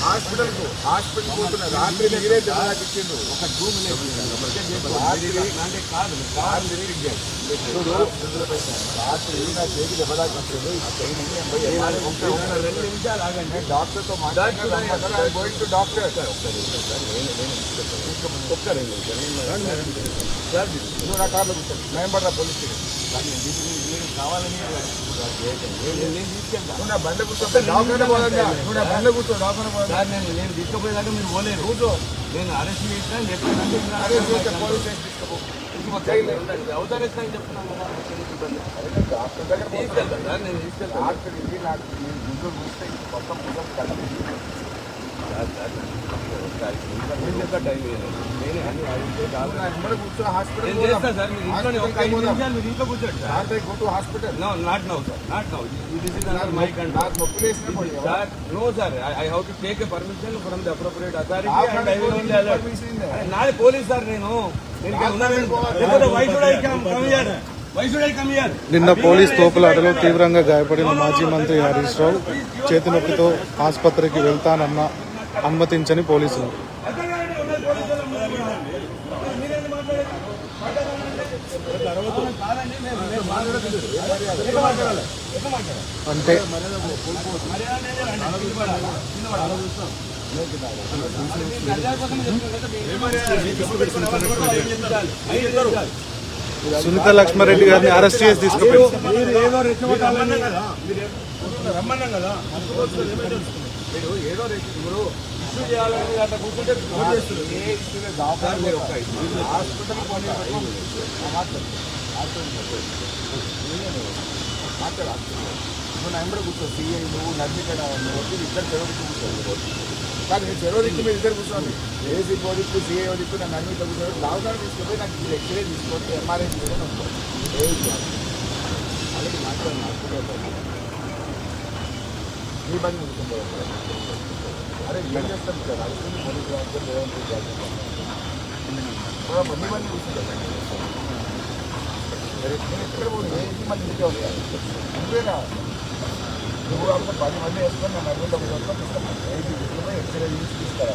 Hospital పోతున్నా రాత్రి మీరే దెబ్బలాకి ఇచ్చిండు ఒక రూమ్ రాత్రి నా చేతి దెబ్బలాకి ఇచ్చిండు 2 నిమిషాలు ఆగండి డాక్టర్తో మాట్లాడుతున్నా గోయింగ్ టు డాక్టర్ నువ్వు నా కార్లో కూర్చోండి మేము పడ్డా పోలీస్ స్టేషన్ కావాలని నువ్వు నా బండ కూర్చో డాక్టర్ పోదా నువ్వు నా బండ కూర్చో డాక్టర్ పోదా నేను తీసుకుపోయేదాకా మీరు పోలేరు కూర్చో నేను అరెస్ట్ చేసినా చెప్పాను పోలీస్ స్టేషన్ తీసుకో అవతరిస్తాను చెప్తున్నాను డాక్టర్ దగ్గర తీసుకెళ్తాను నేను తీసుకెళ్తాను డాక్టర్ ఇది నాకు నేను గుంటూరు చూస్తే మొత్తం మొత్తం కలిపి కూర్చో hospital hospital no sir, I have to take a permission from the appropriate authority and I will only alert. నాది పోలీస్ సార్ నేను నిన్న పోలీస్ తోపులాటలో తీవ్రంగా గాయపడిన మాజీ మంత్రి హరీష్ రావు చేతి నొప్పితో ఆసుపత్రికి వెళ్తానన్న అనుమతించని పోలీసులు. అంటే సునీత లక్ష్మారెడ్డి గారిని అరెస్ట్ చేసి తీసుకుపోయారు. నువ్వు నెంబర్ కూర్చో సిఐ నువ్వు నర్మిక్కడ ఇద్దరు టెరోరిస్ట్ కూర్చోండి కానీ నేను టెరోరిస్ట్ మీద ఇద్దరు కూర్చోండి ఏసీ పోదిక్కు సిఐ దిక్కు నన్ను నర్మిత కూర్చోండి లాక్డౌన్ తీసుకుంటే నాకు ఎక్స్రే తీసుకోండి ఎంఆర్ఐ తీసుకొని వస్తాను అలాగే మాట్లాడాలి మీ బండి కూర్చుంటారు అరే ఏం చేస్తాను సార్ అది బండి బండి కూర్చుంటారు ఎక్కడ పోయి ఏది మళ్ళీ ఇంటికే వస్తాను నువ్వేనా నువ్వు కాబట్టి 10 మంది వేసుకొని నన్ను అర్థం తీసుకున్నాను ఏది తీసుకున్నా ఎక్స్రే తీసి తీసుకురా